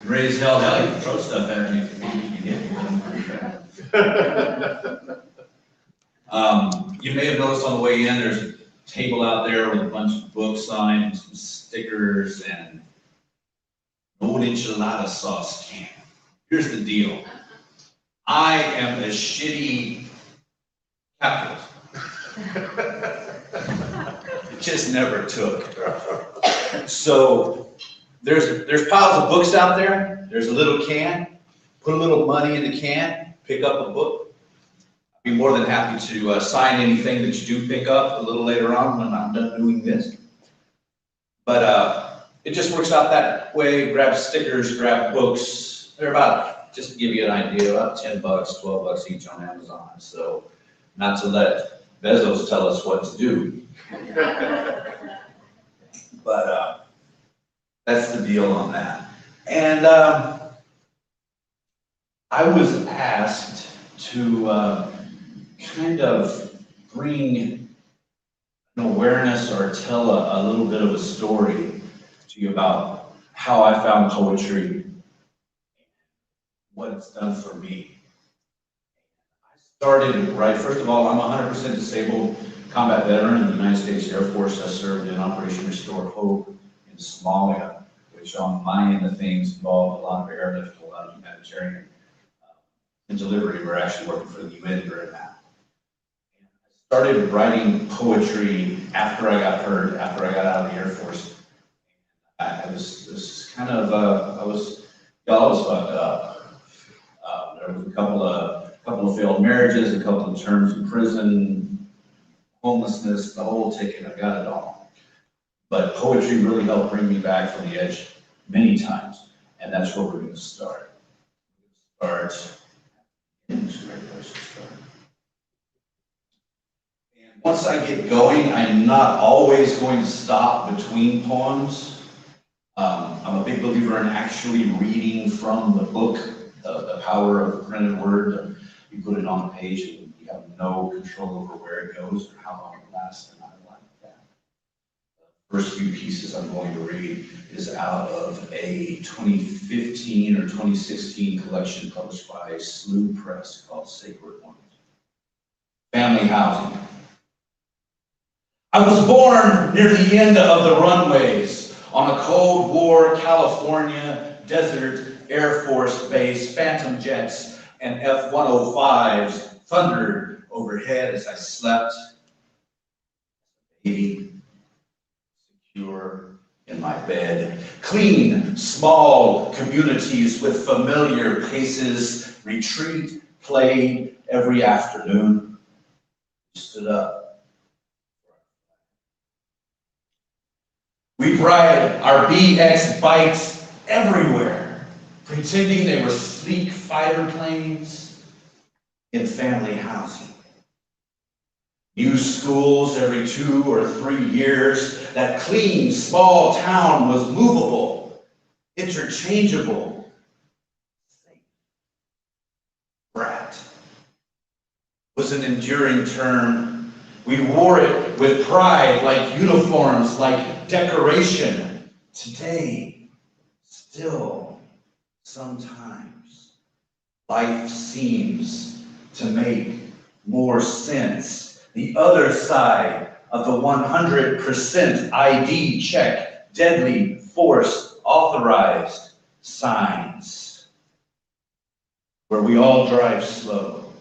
Raise hell, you can throw stuff at me if you can hit me, but I'm pretty bad. You may have noticed on the way in, there's a table out there with a bunch of books on it, and some stickers, and an old enchilada sauce can. Here's the deal. I am a shitty capitalist. It just never took. So there's piles of books out there. There's a little can. Put a little money in the can. Pick up a book. I'd be more than happy to sign anything that you do pick up a little later on when I'm done doing this. But it just works out that way. Grab stickers, grab books. They're about, just to give you an idea, about $10, $12 each on Amazon. So not to let Bezos tell us what to do. But that's the deal on that. And I was asked to kind of bring an awareness or tell a little bit of a story to you about how I found poetry, what it's done for me. I started right, first of all, I'm 100% disabled combat veteran in the United States Air Force. I served in Operation Restore Hope in Somalia, which on my end of things involved a lot of airlift, a lot of humanitarian and delivery. We're actually working for the UN during that. And I started writing poetry after I got hurt, after I got out of the Air Force. I was kind of, I was fucked up. There was a couple of failed marriages, a couple of terms in prison, homelessness, the whole ticket. I got it all. But poetry really helped bring me back from the edge many times, and that's where we're going to start. And once I get going, I'm not always going to stop between poems. I'm a big believer in actually reading from the book, the power of the printed word. You put it on the page and you have no control over where it goes or how long it lasts, and I like that. The first few pieces I'm going to read is out of a 2015 or 2016 collection published by Slough Press called Sacred Ones. Family housing. I was born near the end of the runways on a Cold War California desert Air Force base. Phantom jets and F-105s thundered overhead as I slept. Baby, secure in my bed. Clean, small communities with familiar paces. Retreat played every afternoon. Stood up. We'd ride our BX bikes everywhere, pretending they were sleek fighter planes in family housing. New schools every 2 or 3 years. That clean, small town was movable, interchangeable. Brat was an enduring term. We wore it with pride, like uniforms, like decoration. Today, still, sometimes, life seems to make more sense. The other side of the 100% ID check, deadly force authorized signs, where we all drive slow,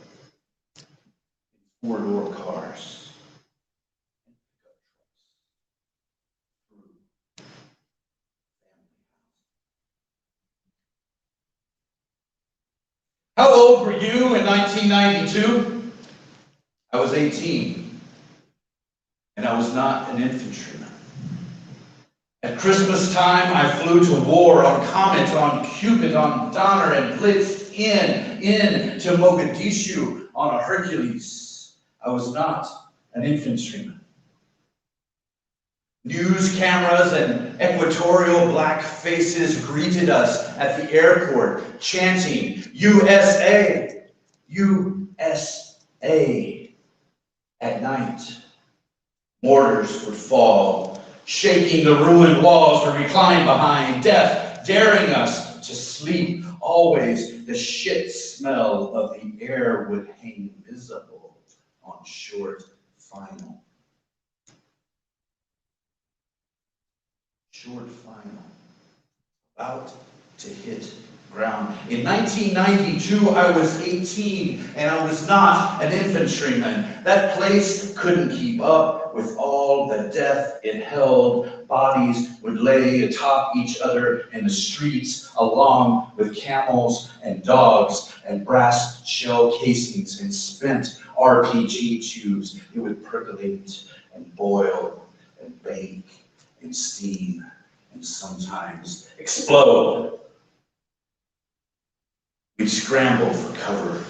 4-door cars. How old were you in 1992? I was 18, and I was not an infantryman. At Christmas time, I flew to war on Comet, on Cupid, on Donner, and blitzed in to Mogadishu on a Hercules. I was not an infantryman. News cameras and equatorial black faces greeted us at the airport, chanting, USA, USA. At night, mortars would fall, shaking the ruined walls we reclined behind, death daring us to sleep. Always the shit smell of the air would hang visible on short final. Short final. About to hit ground. In 1992, I was 18, and I was not an infantryman. That place couldn't keep up with all the death it held. Bodies would lay atop each other in the streets, along with camels and dogs and brass shell casings and spent RPG tubes. It would percolate and boil and bake and steam and sometimes explode. We scrambled for cover.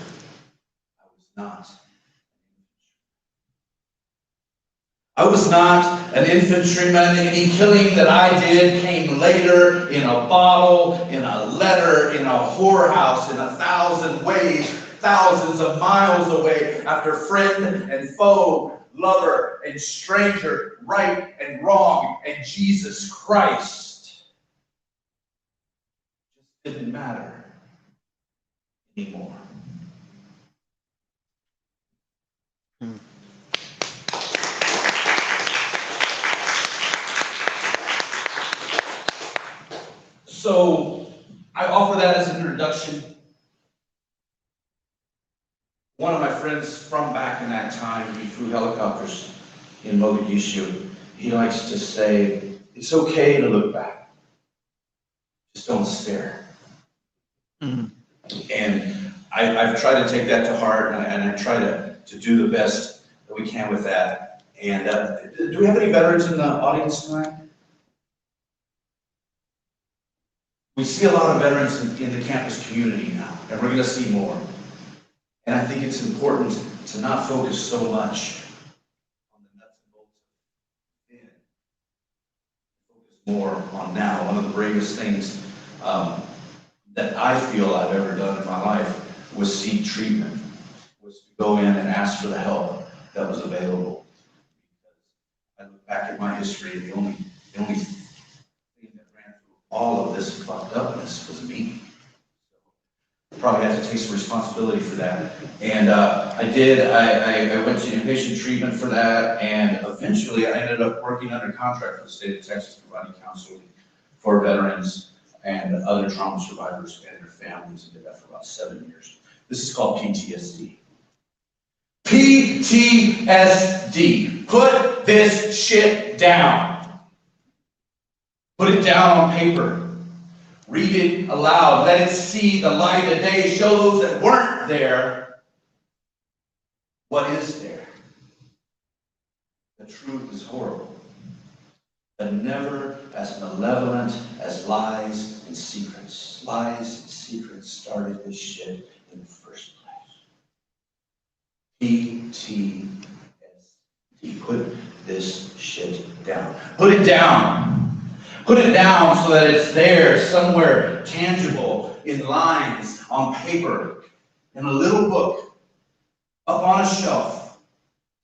I was not an infantryman. Any killing that I did came later in a bottle, in a letter, in a whorehouse, in 1,000 ways, thousands of miles away, after friend and foe, lover and stranger, right and wrong, and Jesus Christ. It didn't matter anymore. So I offer that as an introduction. One of my friends from back in that time, he flew helicopters in Mogadishu. He likes to say, it's okay to look back. Just don't stare. Mm-hmm. And I've tried to take that to heart, and I try to do the best that we can with that. And do we have any veterans in the audience tonight? We see a lot of veterans in the campus community now, and we're going to see more. And I think it's important to not focus so much on the nuts and bolts of then. Focus more on now. One of the bravest things that I feel I've ever done in my life was seek treatment, was to go in and ask for the help that was available. I look back at my history, the only thing that ran through all of this fucked upness was me. Probably had to take some responsibility for that. And I went to inpatient treatment for that, and eventually I ended up working under contract for the state of Texas, providing counseling for veterans and other trauma survivors and their families, and did that for about 7 years. This is called PTSD. PTSD. Put this shit down. Put it down on paper. Read it aloud. Let it see the light of day. Show those that weren't there what is there. The truth is horrible, but never as malevolent as lies and secrets. Lies and secrets started this shit in the first place. PTSD. Put this shit down. Put it down. Put it down so that it's there somewhere tangible, in lines, on paper, in a little book, up on a shelf,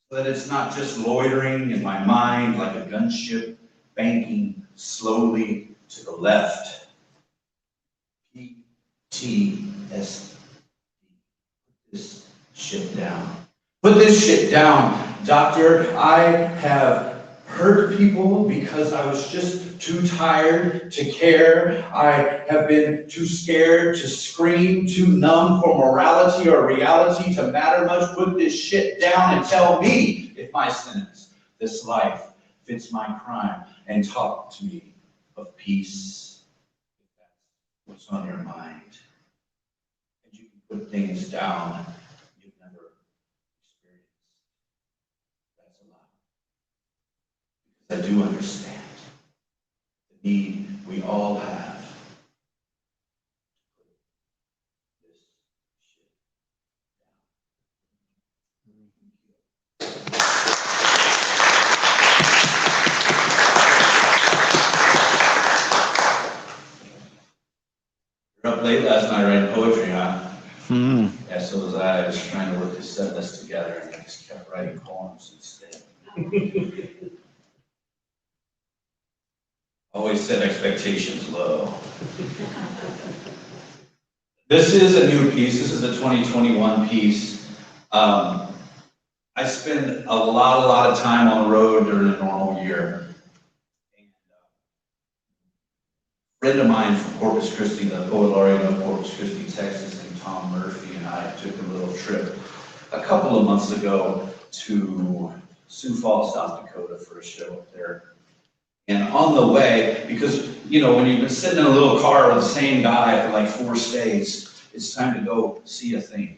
so that it's not just loitering in my mind like a gunship banking slowly to the left. PTSD. Put this shit down. Put this shit down. Doctor, I have hurt people because I was just too tired to care. I have been too scared to scream, too numb for morality or reality to matter much. Put this shit down and tell me if my sentence, this life, fits my crime, and talk to me of peace. What's on your mind? And you can put things down you've never experienced. That's a lie. Because I do understand the need we all have. This shit down. You're up late last night writing poetry, huh? Yeah, so was I. I was trying to work this set list together, and I just kept writing poems instead. Always set expectations low. This is a new piece. This is a 2021 piece. I spend a lot of time on the road during a normal year. And a friend of mine from Corpus Christi, the poet laureate of Corpus Christi, Texas, named Tom Murphy, and I took a little trip a couple of months ago to Sioux Falls, South Dakota for a show up there. And on the way, because, you know, when you've been sitting in a little car with the same guy for like 4 states, it's time to go see a thing.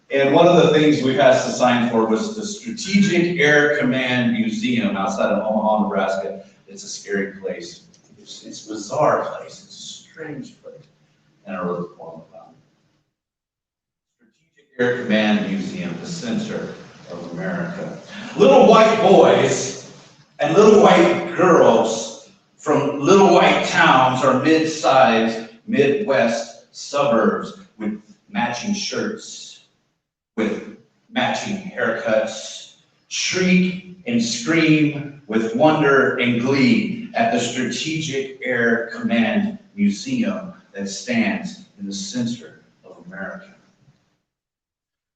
And one of the things we passed the sign for was the Strategic Air Command Museum outside of Omaha, Nebraska. It's a scary place. It's a bizarre place. It's a strange place. And I wrote a poem about it. Strategic Air Command Museum, the center of America. Little white boys and little white girls from little white towns or mid-sized Midwest suburbs with matching shirts, with matching haircuts, shriek and scream with wonder and glee at the Strategic Air Command Museum that stands in the center of America.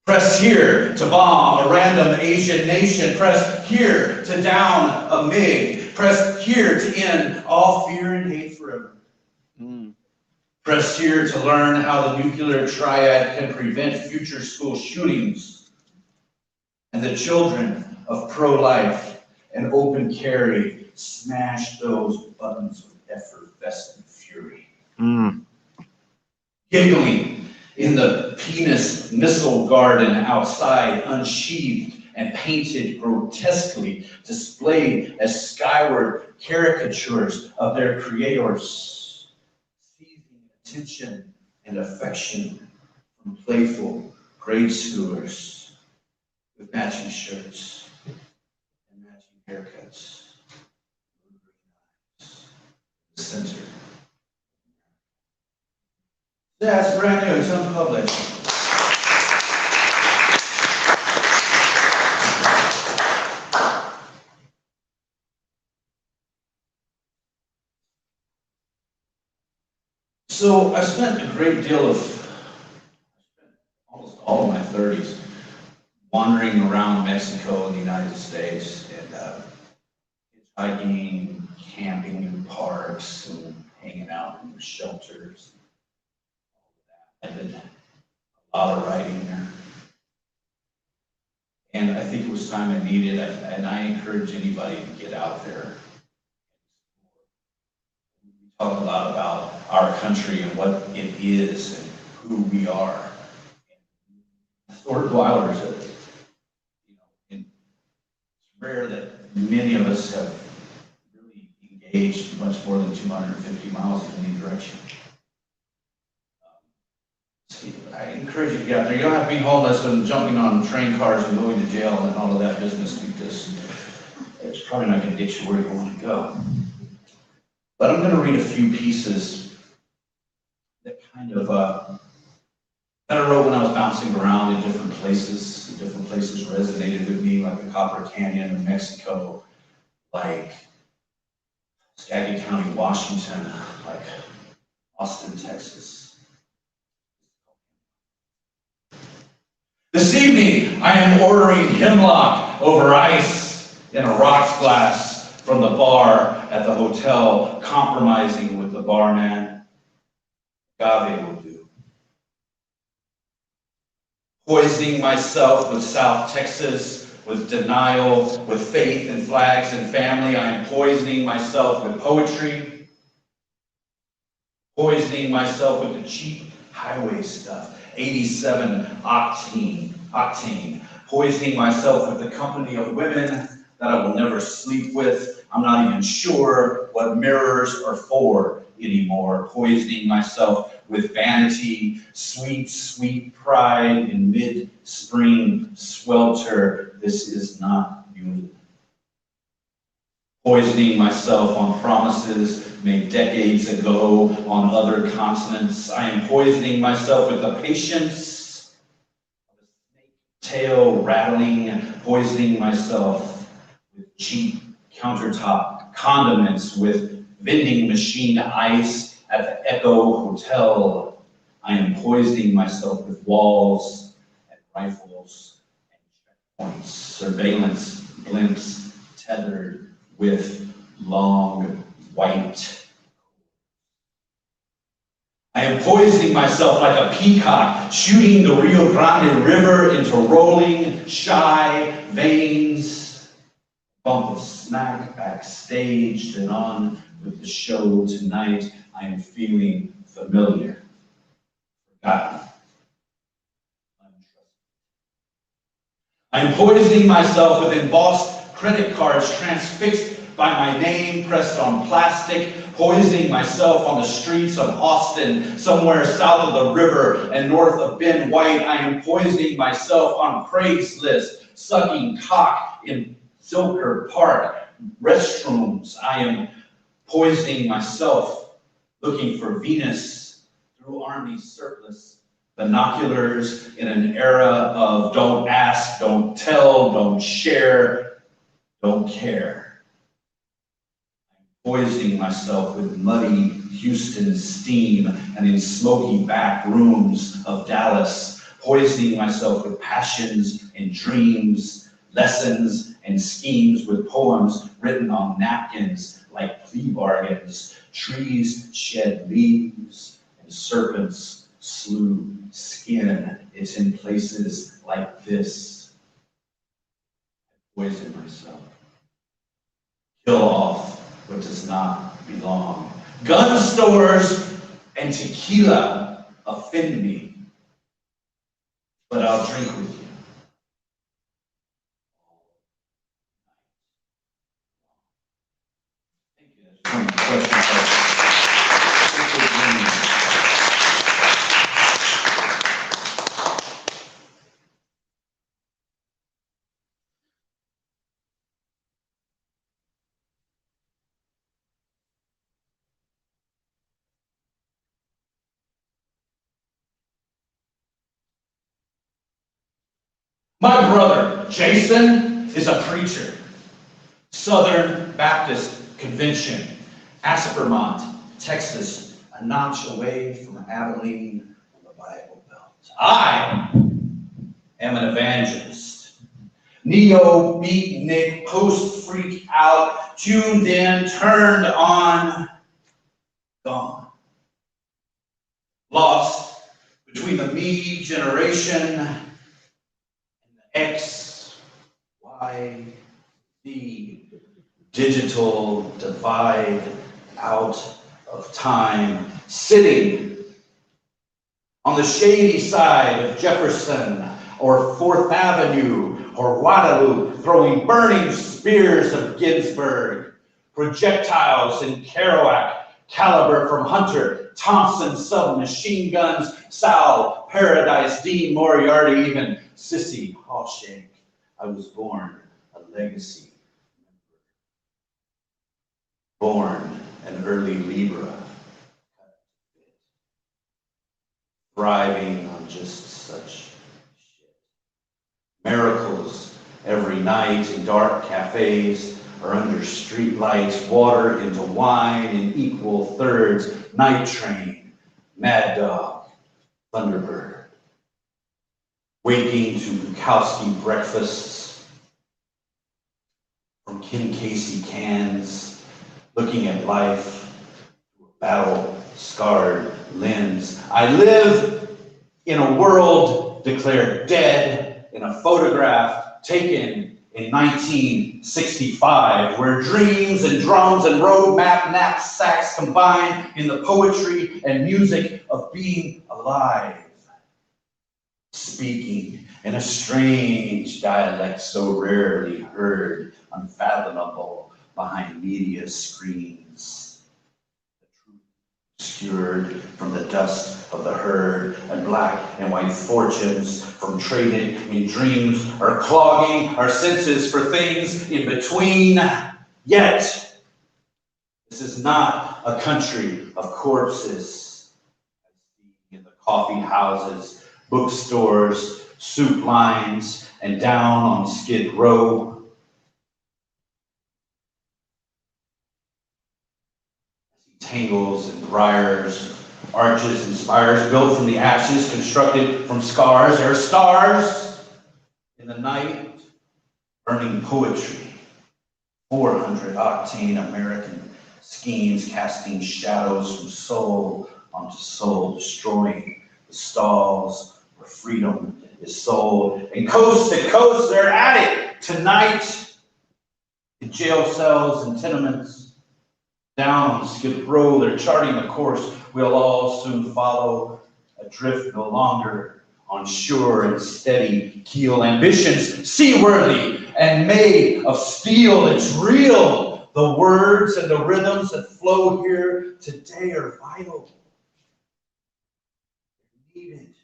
Press here to bomb a random Asian nation. Press here to down a MiG. Press here to end all fear and hate forever. Press here to learn how the nuclear triad can prevent future school shootings. And the children of pro-life and open carry smash those buttons with effervescent fury. Giggling in the penis missile garden outside, unsheathed and painted grotesquely, displayed as skyward caricatures of their creators, seizing attention and affection from playful grade schoolers with matching shirts and matching haircuts. The center. That's brand new, it's unpublished. So I spent a great deal of, almost all of my 30s, wandering around Mexico and the United States and hitchhiking, camping in parks, and hanging out in shelters. I did a lot of writing there. And I think it was time I needed it, and I encourage anybody to get out there. We talk a lot about our country and what it is and who we are. Stuart Weiler said, it's rare that many of us have really engaged much more than 250 miles in any direction. I encourage you to get out there. You don't have to be homeless and jumping on train cars and going to jail and all of that business, because it's probably not going to get you where you want to go. But I'm going to read a few pieces that kind of that I wrote when I was bouncing around in different places. Different places resonated with me, like the Copper Canyon in Mexico, like Skagit County, Washington, like Austin, Texas. This evening, I am ordering hemlock over ice in a rocks glass from the bar at the hotel, compromising with the barman. Agave will do. Poisoning myself with South Texas, with denial, with faith and flags and family. I am poisoning myself with poetry. Poisoning myself with the cheap highway stuff. 87 octane, poisoning myself with the company of women that I will never sleep with. I'm not even sure what mirrors are for anymore. Poisoning myself with vanity, sweet, sweet pride in mid-spring swelter. This is not you. Poisoning myself on promises made decades ago on other continents. I am poisoning myself with the patience of a snake tail rattling, and poisoning myself with cheap countertop condiments with vending machine ice at the Echo Hotel. I am poisoning myself with walls and rifles and checkpoints, surveillance blimps tethered with long white. I am poisoning myself like a peacock, shooting the Rio Grande River into rolling, shy veins. Bump of snack backstage and on with the show tonight. I am feeling familiar, forgotten, untrusted. I am poisoning myself with embossed credit cards transfixed by my name pressed on plastic, poisoning myself on the streets of Austin, somewhere south of the river and north of Ben White. I am poisoning myself on Craigslist, sucking cock in Zilker Park restrooms. I am poisoning myself looking for Venus through Army surplus binoculars in an era of don't ask, don't tell, don't share, don't care. Poisoning myself with muddy Houston steam and in smoky back rooms of Dallas, poisoning myself with passions and dreams, lessons and schemes, with poems written on napkins like plea bargains. Trees shed leaves and serpents slew skin. It's in places like this I poison myself. Kill off what does not belong. Gun stores and tequila offend me, but I'll drink with you. Thank you. That's one question. My brother, Jason, is a preacher. Southern Baptist Convention, Aspermont, Texas, a notch away from Abilene on the Bible Belt. I am an evangelist. Neo, beatnik, post-freak out, tuned in, turned on, gone. Lost between the me generation X, Y, Z, digital divide out of time, sitting on the shady side of Jefferson or 4th Avenue or Guadalupe, throwing burning spears of Ginsburg, projectiles in Kerouac, caliber from Hunter, Thompson submachine guns, Sal, Paradise, Dean Moriarty, even Sissy Hawshank. I was born a legacy. Born an early Libra. Thriving on just such shit. Miracles every night in dark cafes or under street lights, water into wine in equal thirds, Night Train, Mad Dog, Thunderbird. Waking to Bukowski breakfasts from Kim Casey cans, looking at life through a battle-scarred lens. I live in a world declared dead, in a photograph taken in 1965, where dreams and drums and roadmap knapsacks combine in the poetry and music of being alive. Speaking in a strange dialect so rarely heard, unfathomable behind media screens. The truth obscured from the dust of the herd, and black and white fortunes from trading in dreams are clogging our senses for things in between. Yet, this is not a country of corpses. I see in the coffee houses, bookstores, soup lines, and down on Skid Row. tangles and briars, arches and spires built from the ashes, constructed from scars. There are stars in the night, burning poetry, 400-octane American schemes casting shadows from soul onto soul, destroying the stalls where freedom is sold. And coast to coast, they're at it tonight. In jail cells and tenements, down on Skid Row, they're charting the course we'll all soon follow, adrift no longer on sure and steady keel. Ambitions seaworthy and made of steel. It's real. The words and the rhythms that flow here today are vital. They're needed in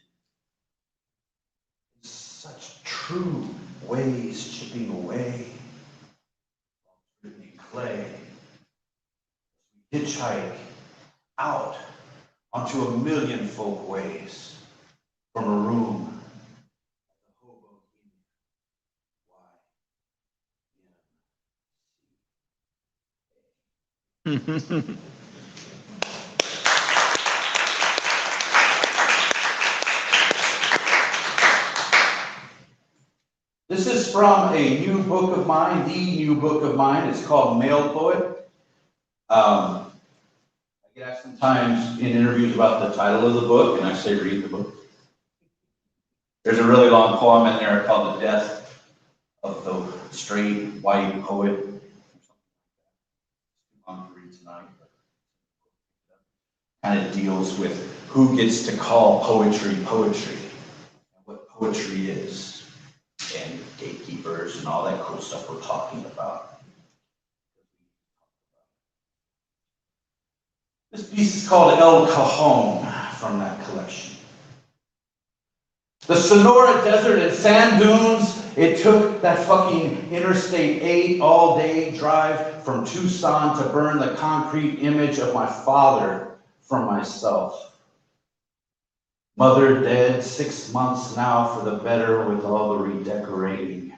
such true ways, chipping away clay. Hitchhike out onto a million folk ways from a room. This is from a new book of mine, the new book of mine. It's called Male Poet. I get asked sometimes in interviews about the title of the book, and I say, read the book. There's a really long poem in there called The Death of the Straight White Poet. I'm to read tonight, but kind of deals with who gets to call poetry poetry, and what poetry is, and gatekeepers and all that cool stuff we're talking about. This piece is called El Cajon from that collection. The Sonora Desert and sand dunes, it took that fucking Interstate 8 all-day drive from Tucson to burn the concrete image of my father from myself. Mother dead, 6 months now for the better with all the redecorating.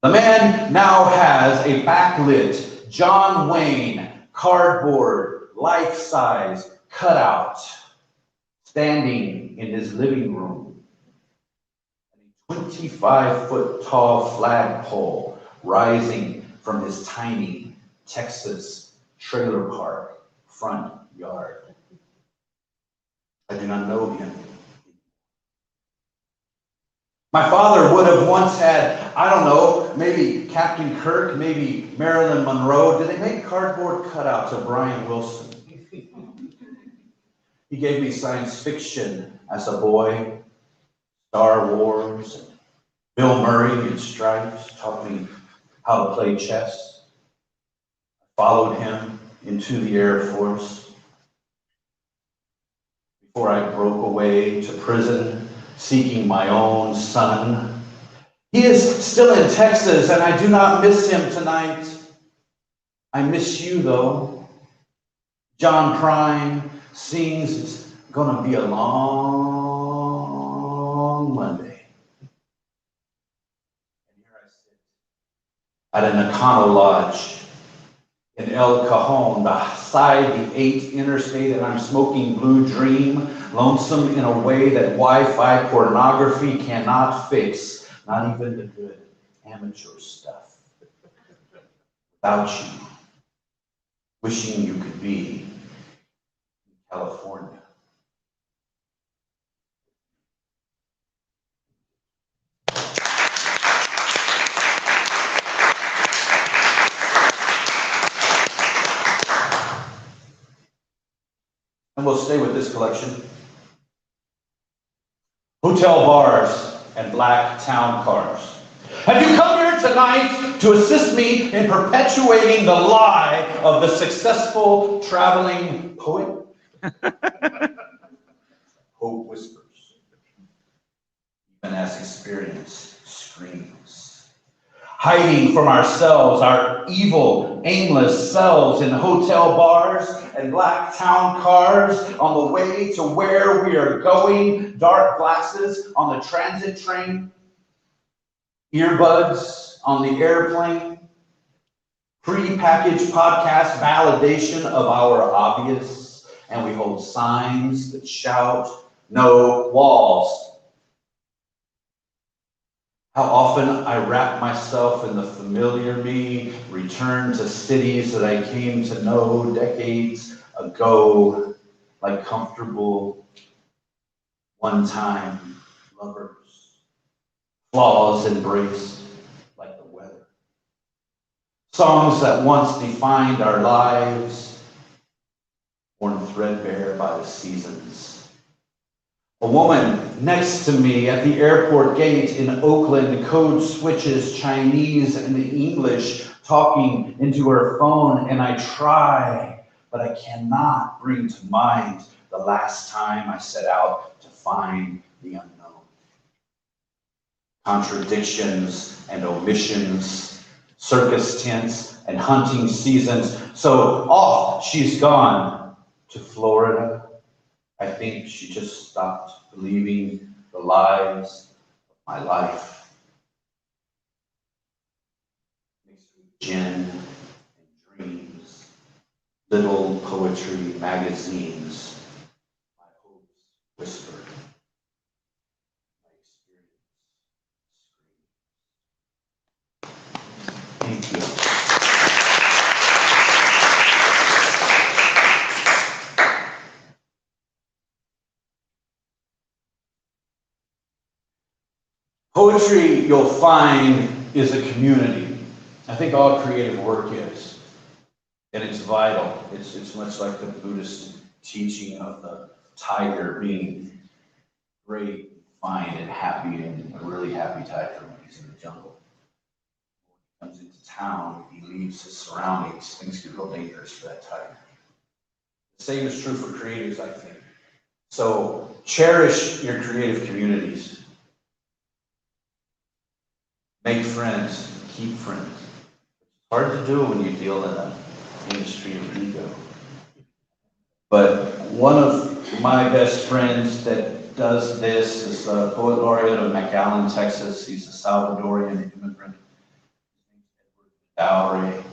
The man now has a backlit John Wayne cardboard life-size cutout standing in his living room. A 25-foot tall flagpole rising from his tiny Texas trailer park front yard. I do not know him. My father would have once had, I don't know, maybe Captain Kirk, maybe Marilyn Monroe. Did they make cardboard cutouts of Brian Wilson? He gave me science fiction as a boy, Star Wars, Bill Murray in Stripes taught me how to play chess. I followed him into the Air Force before I broke away to prison seeking my own son. He is still in Texas and I do not miss him tonight. I miss you though. John Prine sings it's gonna be a long Monday. And here I sit at an Econo Lodge in El Cajon, beside the 8th Interstate, and I'm smoking Blue Dream, lonesome in a way that Wi-Fi pornography cannot fix, not even the good amateur stuff. Without you, wishing you could be in California. And we'll stay with this collection. Hotel bars and black town cars. Have you come here tonight to assist me in perpetuating the lie of the successful traveling poet? Hope whispers, even as experience screams. Hiding from ourselves, our evil, aimless selves in hotel bars and black town cars on the way to where we are going, dark glasses on the transit train, earbuds on the airplane, Pre-packaged podcast validation of our obvious, and we hold signs that shout, no walls. How often I wrap myself in the familiar me, return to cities that I came to know decades ago, like comfortable one-time lovers, flaws embraced like the weather. Songs that once defined our lives, worn threadbare by the seasons. A woman next to me at the airport gate in Oakland code switches Chinese and English, talking into her phone, and I try, but I cannot bring to mind the last time I set out to find the unknown. Contradictions and omissions, circus tents and hunting seasons. So off she's gone to Florida. I think she just stopped believing the lies of my life. Mixed with gin and dreams, little poetry magazines, my hopes whispered, my experience screamed. Thank you. Poetry, you'll find, is a community. I think all creative work is. And it's vital. It's much like the Buddhist teaching of the tiger being great, fine, and happy, and a really happy tiger when he's in the jungle. When he comes into town, he leaves his surroundings, things get real dangerous for that tiger. The same is true for creatives, I think. So cherish your creative communities. Make friends, keep friends. It's hard to do when you deal in an industry of ego. But one of my best friends that does this is the poet laureate of McAllen, Texas. He's a Salvadorian immigrant. Dowry. And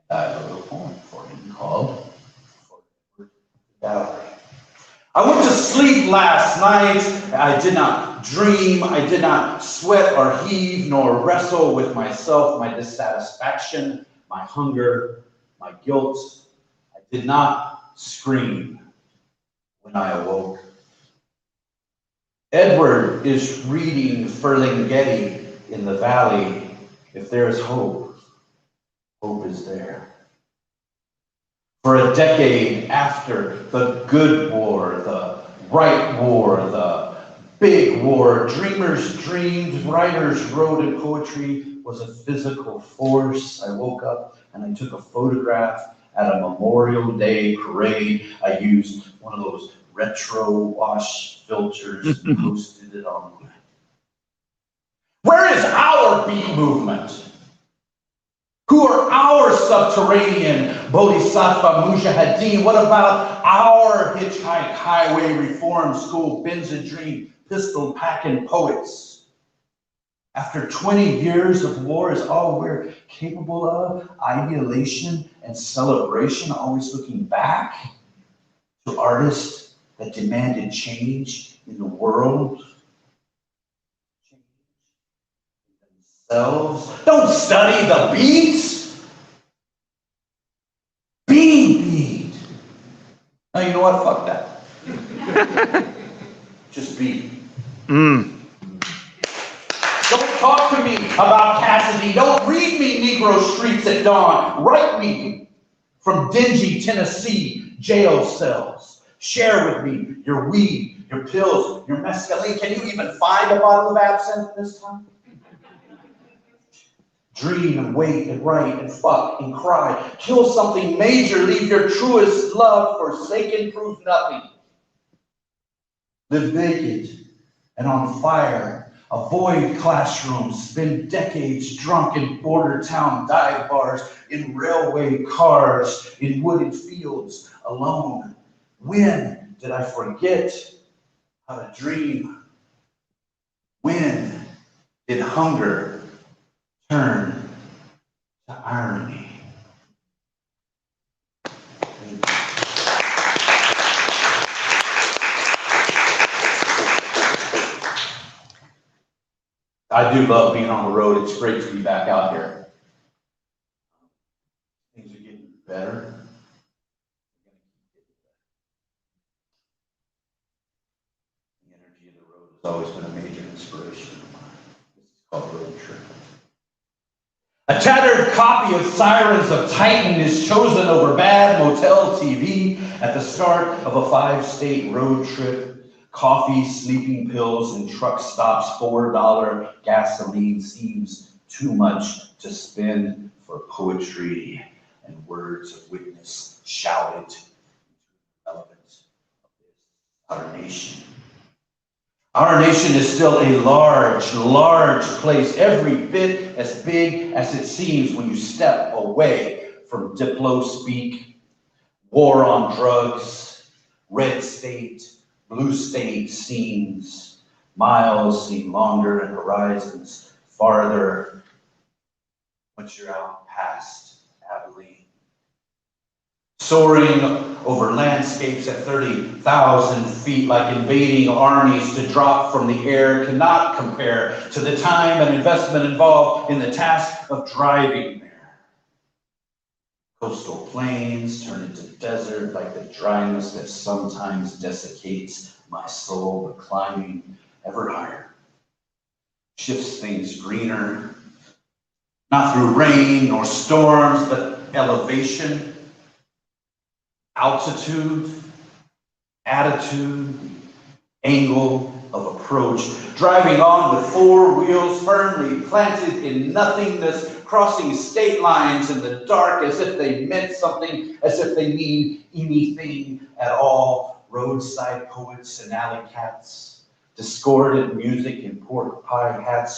I wrote a poem for him called Dowry. I went to sleep last night. I did not dream. I did not sweat or heave nor wrestle with myself, my dissatisfaction, my hunger, my guilt. I did not scream when I awoke. Edward is reading Ferlinghetti in the valley. If there is hope, hope is there. For a decade after the good war, the right war, the big war, dreamers dreamed, writers wrote, and poetry was a physical force. I woke up and I took a photograph at a Memorial Day parade. I used one of those retro wash filters and posted it online. Where is our beat movement? Who are our subterranean Bodhisattva Mujahideen? What about our hitchhike highway reform school Benzedrine pistol packing poets? After 20 years of war, is all we're capable of ideation and celebration, always looking back to artists that demanded change in the world? Don't study the beats. Be beat. Now you know what? Fuck that. Just be. Don't talk to me about Cassidy. Don't read me Negro Streets at Dawn. Write me from dingy Tennessee jail cells. Share with me your weed, your pills, your mescaline. Can you even find a bottle of absinthe this time? Dream and wait and write and fuck and cry. Kill something major. Leave your truest love forsaken. Prove nothing. Live naked and on fire. Avoid classrooms. Spend decades drunk in border town dive bars, in railway cars, in wooded fields, alone. When did I forget how to dream? When did hunger turn to irony? I do love being on the road. It's great to be back out here. Things are getting better. The energy of the road has always been a major inspiration of mine. This is called Road Trip. A tattered copy of Sirens of Titan is chosen over bad motel TV at the start of a 5-state road trip. Coffee, sleeping pills, and truck stops. $4 gasoline seems too much to spend for poetry and words of witness shouted into the relevance of our nation. Our nation is still a large, large place, every bit as big as it seems when you step away from Diplo speak, war on drugs, red state, blue state scenes. Miles seem longer and horizons farther once you're out past Abilene. Soaring over landscapes at 30,000 feet like invading armies to drop from the air cannot compare to the time and investment involved in the task of driving there. Coastal plains turn into desert like the dryness that sometimes desiccates my soul, but climbing ever higher shifts things greener, not through rain nor storms, but elevation, altitude, attitude, angle of approach. Driving on with 4 wheels firmly planted in nothingness, crossing state lines in the dark as if they meant something, as if they mean anything at all. Roadside poets and alley cats, discordant music in pork pie hats,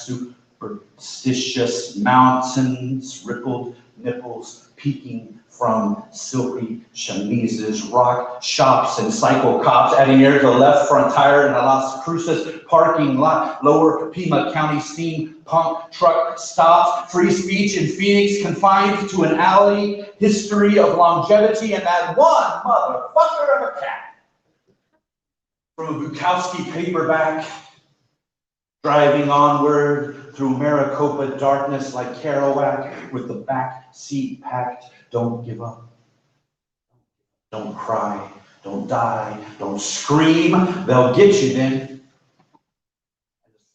superstitious mountains, rippled nipples peeking from silky chemises, rock shops and cycle cops adding air to the left front tire in a Las Cruces parking lot, lower Pima County steampunk truck stops, free speech in Phoenix confined to an alley, history of longevity, and that one motherfucker of a cat from a Bukowski paperback, driving onward through Maricopa darkness like Kerouac with the back seat packed. Don't give up. Don't cry. Don't die. Don't scream. They'll get you then.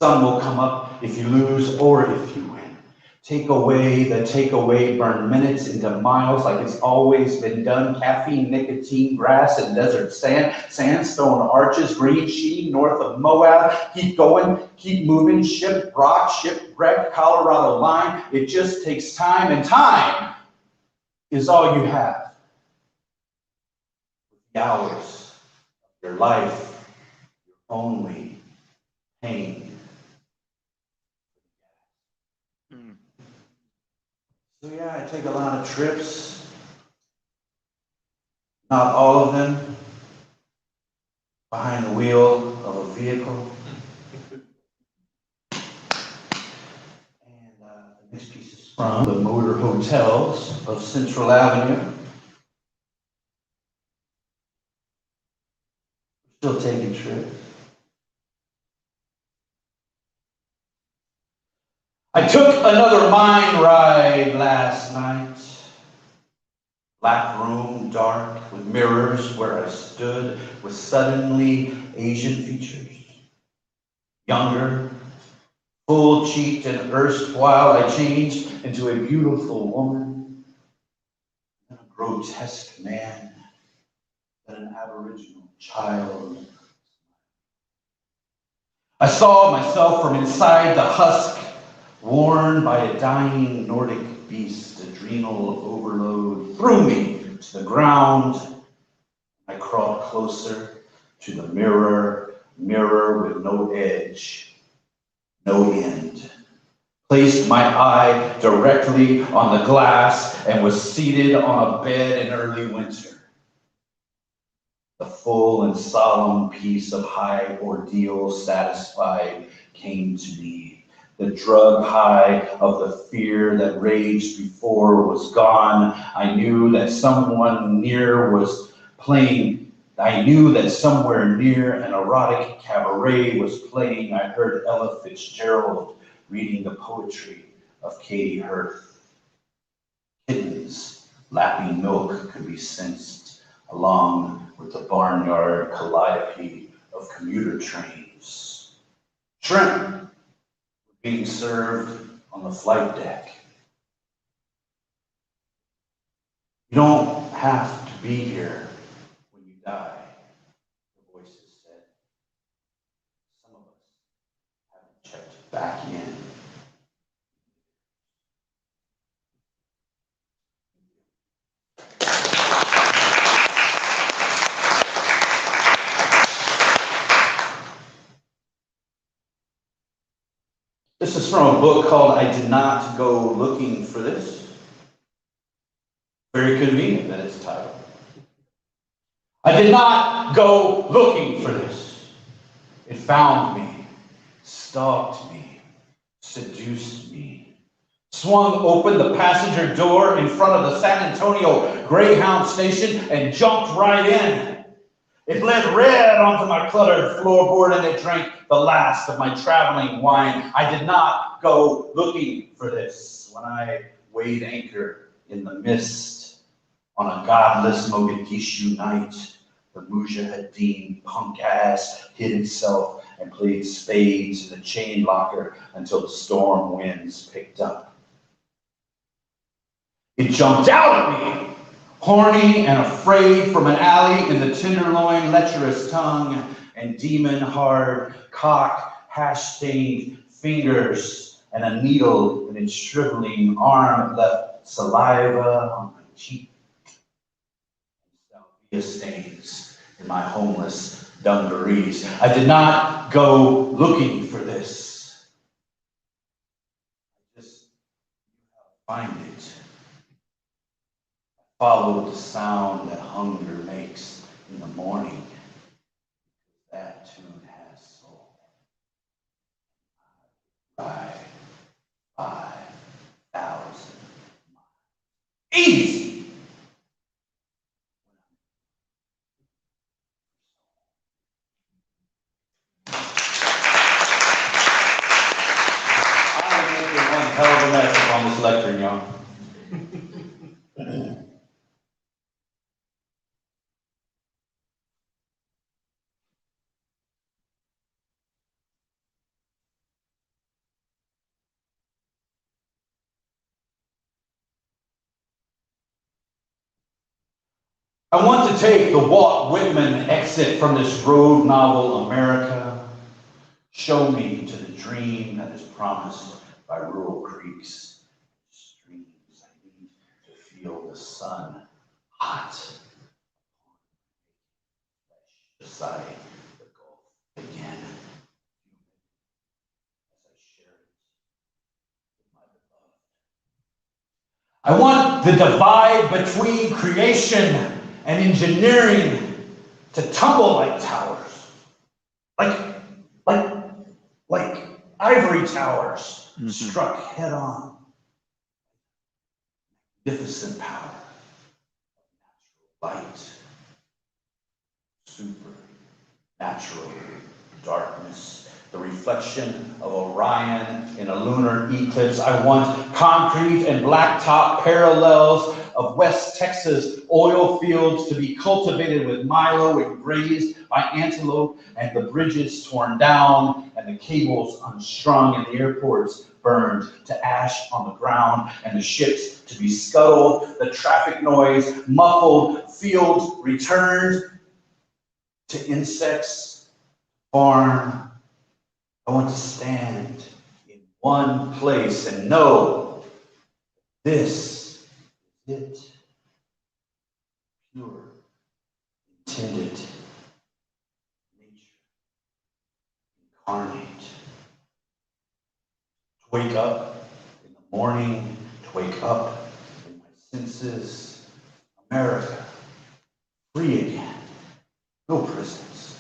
The sun will come up if you lose or if you win. Take away the takeaway, burn minutes into miles like it's always been done. Caffeine, nicotine, grass, and desert sand. Sandstone arches, green sheen north of Moab. Keep going, keep moving. Ship rock, shipwreck, Colorado line. It just takes time, and time is all you have. The hours of your life, your only pain. So yeah, I take a lot of trips. Not all of them behind the wheel of a vehicle. And the next piece is from the Motor Hotels of Central Avenue. Still taking trips. I took another mine ride last night. Black room, dark, with mirrors where I stood, with suddenly Asian features. Younger, full-cheeked, and erstwhile I changed into a beautiful woman, and a grotesque man, and an aboriginal child. I saw myself from inside the husk, worn by a dying Nordic beast. Adrenal overload threw me to the ground. I crawled closer to the mirror with no edge, no end. Placed my eye directly on the glass and was seated on a bed in early winter. The full and solemn peace of high ordeal satisfied came to me. The drug high of the fear that raged before was gone. I knew that someone near was playing. I knew that somewhere near an erotic cabaret was playing. I heard Ella Fitzgerald reading the poetry of Katie Hirth. Kittens lapping milk could be sensed along with the barnyard calliope of commuter trains. Shrimp being served on the flight deck. You don't have to be here when you die, the voices said. Some of us haven't checked back in. This is from a book called I Did Not Go Looking for This. Very convenient that it's titled. I did not go looking for this. It found me, stalked me, seduced me, swung open the passenger door in front of the San Antonio Greyhound station and jumped right in. It bled red onto my cluttered floorboard and it drank the last of my traveling wine. I did not go looking for this. When I weighed anchor in the mist on a godless Mogadishu night, the Mujahideen punk ass hid itself and played spades in the chain locker until the storm winds picked up. It jumped out at me, horny and afraid, from an alley in the tenderloin, lecherous tongue and demon-hard cock, hash-stained fingers, and a needle in its shriveling arm left saliva on my cheek. Salvia stains in my homeless dungarees. I did not go looking for this. I just find it. Follow the sound that hunger makes in the morning. That tune has soul. 5,000 miles. Easy! I'm making one hell of a mess on this lecture, y'all. I want to take the Walt Whitman exit from this road novel, America. Show me to the dream that is promised by rural creeks, streams. I need to feel the sun hot beside the Gulf again. As I share it with my beloved. I want the divide between creation and engineering to tumble like towers, like ivory towers struck head on. Magnificent power, natural light, supernatural darkness, the reflection of Orion in a lunar eclipse. I want concrete and blacktop parallels of West Texas oil fields to be cultivated with milo and grazed by antelope, and the bridges torn down and the cables unstrung and the airports burned to ash on the ground and the ships to be scuttled, the traffic noise muffled, fields returned to insects, farm. I want to stand in one place and know this is it. Pure, intended, nature, incarnate. To wake up in the morning, to wake up in my senses. America, free again. No prisons,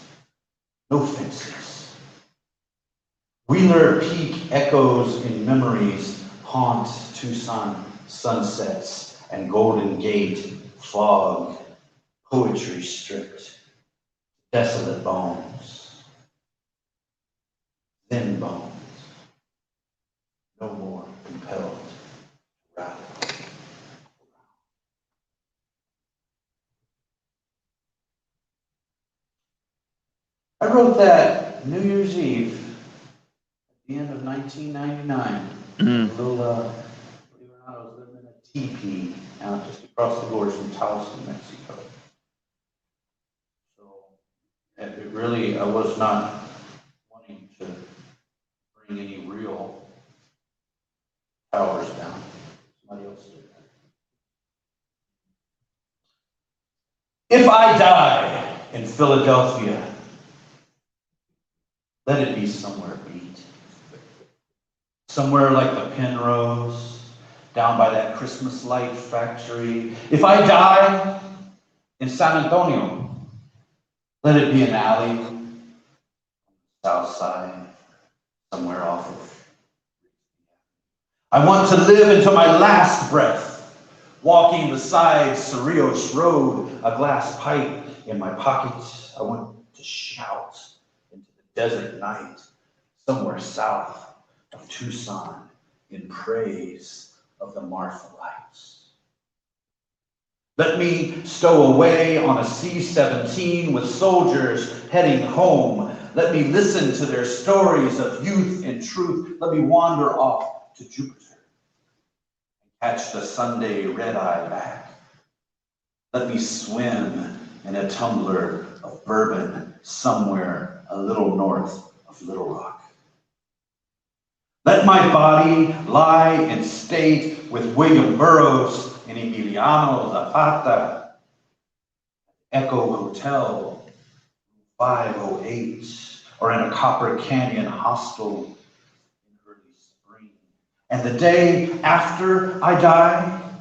no fences. Wheeler Peak echoes in memories haunt Tucson sunsets and Golden Gate fog, poetry stripped, desolate bones, thin bones. no more compelled to rattle. I wrote that New Year's Eve at the end of 1999. A little, believe it or not, I was living in a teepee out just across the border from Taos, New Mexico. So it really, I was not wanting to bring any real towers down. Somebody else did that. If I die in Philadelphia, let it be somewhere beat. Somewhere like the Penrose, down by that Christmas light factory. If I die in San Antonio, let it be an alley on the south side, somewhere off of. I want to live until my last breath, walking beside Cerrillos Road, a glass pipe in my pocket. I want to shout into the desert night, somewhere south of Tucson, in praise of the Martha Lights. Let me stow away on a C-17 with soldiers heading home. Let me listen to their stories of youth and truth. Let me wander off to Jupiter and catch the Sunday red-eye back. Let me swim in a tumbler of bourbon somewhere a little north of Little Rock. Let my body lie in state with William Burroughs and Emiliano Zapata, Echo Hotel 508, or in a Copper Canyon hostel in early spring. And the day after I die,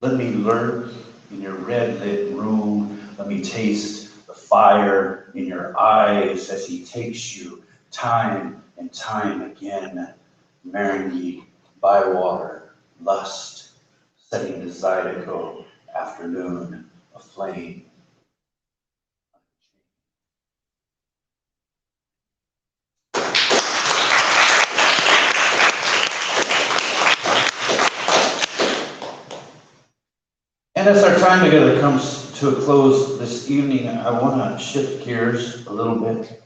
let me lurk in your red-lit room. Let me taste the fire in your eyes as he takes you time and time again. Marigny, Bywater, lust, setting the Zydeco, afternoon, aflame. And as our time together comes to a close this evening, I want to shift gears a little bit.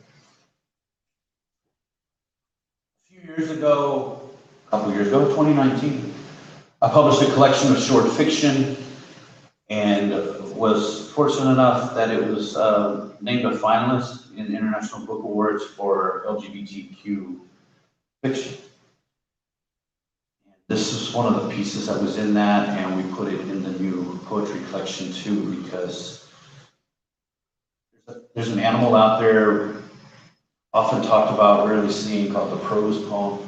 A few years ago, a couple years ago, 2019, I published a collection of short fiction and was fortunate enough that it was named a finalist in International Book Awards for LGBTQ fiction. This is one of the pieces that was in that, and we put it in the new poetry collection too, because there's an animal out there often talked about, rarely seen, called the prose poem.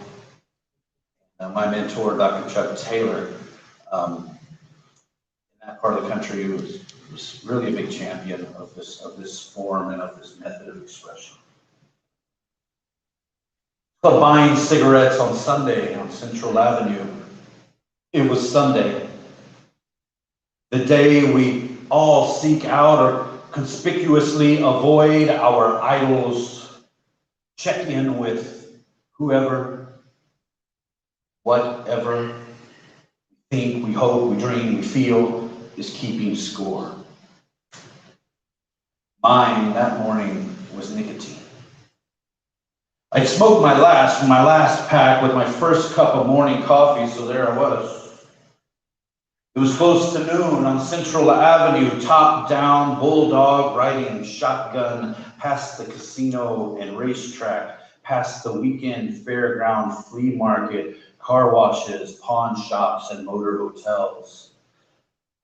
My mentor, Dr. Chuck Taylor, in that part of the country, was really a big champion of this form and of this method of expression. But buying cigarettes on Sunday on Central Avenue. It was Sunday, the day we all seek out or conspicuously avoid our idols, check in with whoever, whatever we think, we hope, we dream, we feel is keeping score. Mine that morning was nicotine. I'd smoked my last pack with my first cup of morning coffee, so there I was. It was close to noon on Central Avenue, top down, bulldog riding shotgun, past the casino and racetrack, past the weekend fairground flea market, car washes, pawn shops, and motor hotels,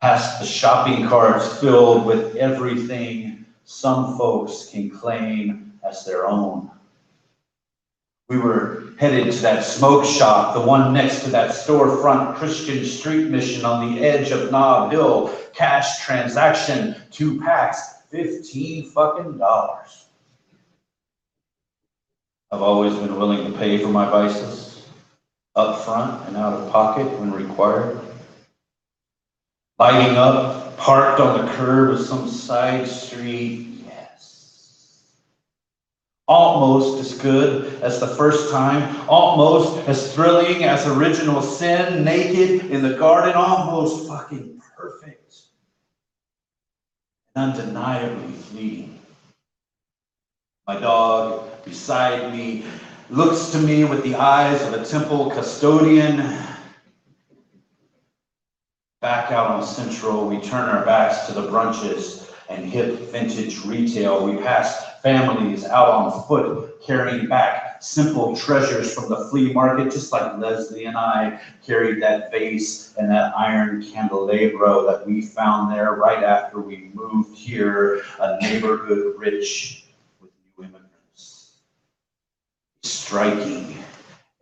past the shopping carts filled with everything some folks can claim as their own. We were headed to that smoke shop, the one next to that storefront Christian street mission on the edge of Nob Hill. Cash transaction, 2 packs, $15 fucking. I've always been willing to pay for my vices, up front and out of pocket when required. Lighting up, parked on the curb of some side street, yes. Almost as good as the first time, almost as thrilling as Original Sin, naked in the garden, almost fucking perfect, and undeniably fleeting. My dog beside me looks to me with the eyes of a temple custodian. Back out on Central, we turn our backs to the brunches and hip vintage retail. We pass families out on foot carrying back simple treasures from the flea market, just like Leslie and I carried that vase and that iron candelabro that we found there right after we moved here, a neighborhood rich with new immigrants. Striking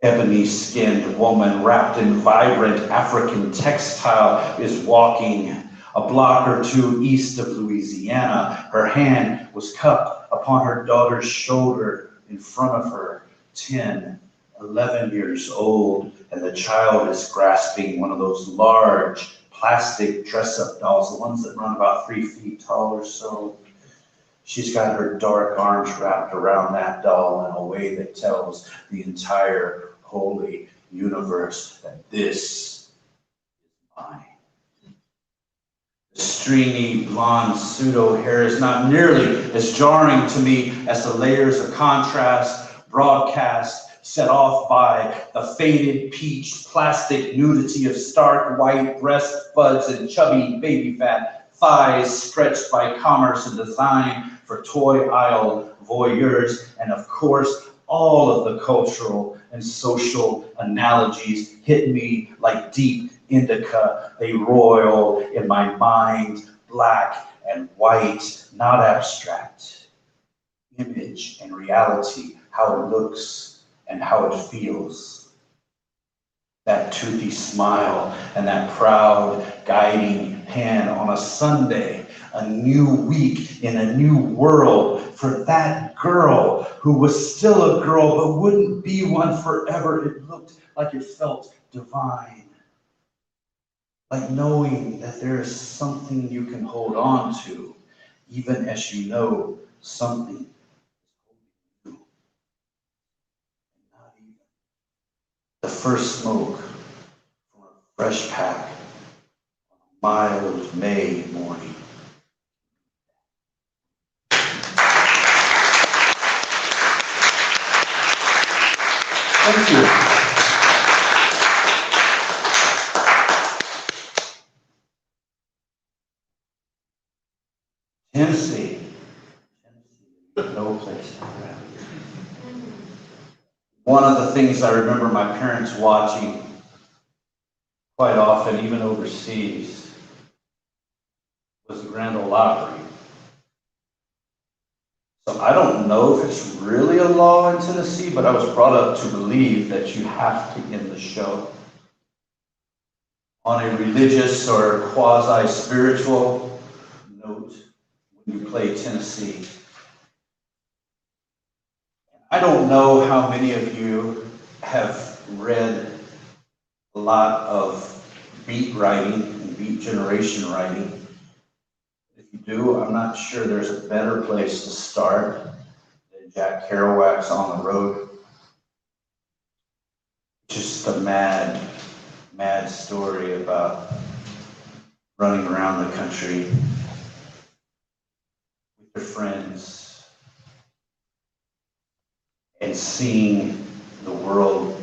ebony-skinned woman wrapped in vibrant African textile is walking a block or two east of Louisiana. Her hand was cupped upon her daughter's shoulder in front of her, 10, 11 years old, and the child is grasping one of those large plastic dress-up dolls, the ones that run about 3 feet tall or so. She's got her dark arms wrapped around that doll in a way that tells the entire holy universe that this is mine. The stringy blonde pseudo hair is not nearly as jarring to me as the layers of contrast broadcast set off by the faded peach plastic nudity of stark white breast buds and chubby baby fat thighs stretched by commerce and design for toy aisle voyeurs, and of course all of the cultural and social analogies hit me like deep indica. They roil in my mind, black and white, not abstract. Image and reality, how it looks and how it feels. That toothy smile and that proud guiding hand on a Sunday, a new week in a new world for that girl who was still a girl but wouldn't be one forever. It looked like it felt divine. Like knowing that there is something you can hold on to, even as you know something is holding you. Not even the first smoke from a fresh pack on a mild May morning. Thank you. Tennessee, no place like that. One of the things I remember my parents watching quite often, even overseas, was the Grand Ole Opry. So I don't know if it's really a law in Tennessee, but I was brought up to believe that you have to end the show on a religious or quasi-spiritual note when you play Tennessee. I don't know how many of you have read a lot of beat writing and beat generation writing. If you do, I'm not sure there's a better place to start than Jack Kerouac's On the Road. Just a mad, mad story about running around the country with your friends and seeing the world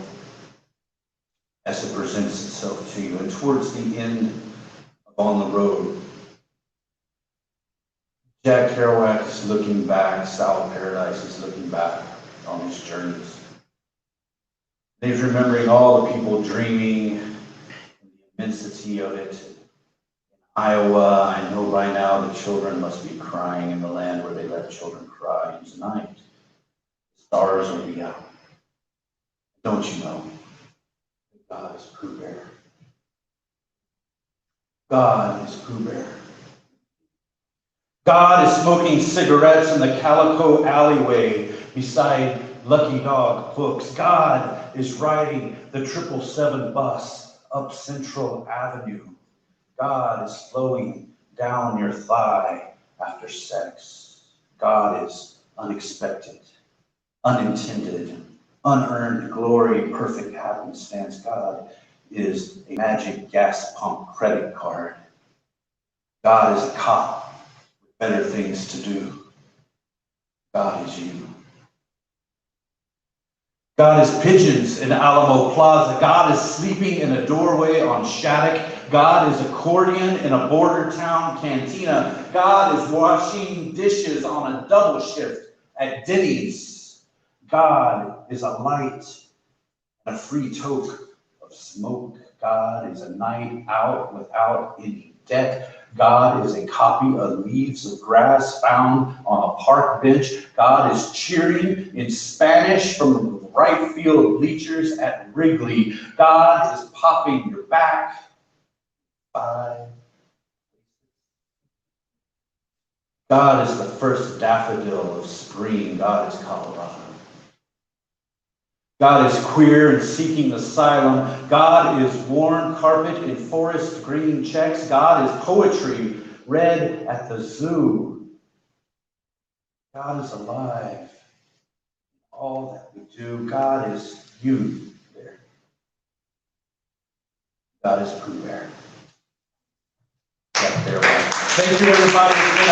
as it presents itself to you. And towards the end of On the Road, Jack Kerouac is looking back, Sal Paradise is looking back on his journeys. He's remembering all the people dreaming and the immensity of it. In Iowa, I know by now the children must be crying in the land where they let children cry. And tonight, the stars will be out. Don't you know that God is Pooh Bear? God is Pooh Bear. God is smoking cigarettes in the Calico alleyway beside Lucky Dog books. God is riding the 777 bus up Central Avenue. God is flowing down your thigh after sex. God is unexpected. unintended, unearned glory, perfect happenstance. God is a magic gas pump credit card. God is a cop with better things to do. God is you. God is pigeons in Alamo Plaza. God is sleeping in a doorway on Shattuck. God is accordion in a border town cantina. God is washing dishes on a double shift at Denny's. God is a light and a free toke of smoke. God is a night out without any debt. God is a copy of Leaves of Grass found on a park bench. God is cheering in Spanish from the right field bleachers at Wrigley. God is popping your back. 5. God is the first daffodil of spring. God is Colorado. God is queer and seeking asylum. God is worn carpet in forest green checks. God is poetry read at the zoo. God is alive. All that we do. God is you there. God is Pooh Bear. Right there. Thank you, everybody. It's been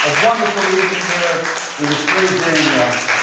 a wonderful evening here. It was great hearing you.